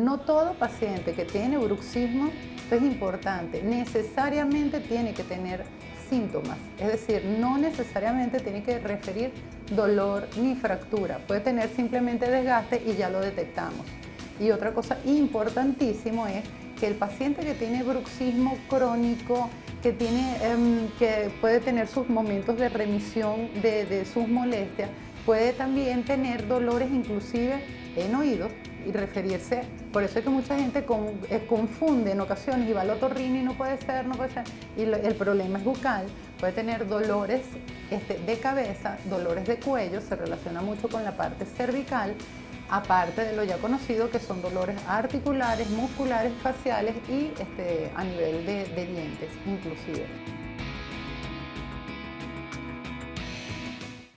No todo paciente que tiene bruxismo, esto es importante, necesariamente tiene que tener síntomas, es decir, no necesariamente tiene que referir dolor ni fractura, puede tener simplemente desgaste y ya lo detectamos. Y otra cosa importantísimo es que el paciente que tiene bruxismo crónico, que puede tener sus momentos de remisión de sus molestias, puede también tener dolores inclusive en oídos y referirse, por eso es que mucha gente confunde en ocasiones y va al otorrino y no puede ser, y el problema es bucal, puede tener dolores de cabeza, dolores de cuello, se relaciona mucho con la parte cervical, aparte de lo ya conocido que son dolores articulares, musculares, faciales y a nivel de dientes inclusive.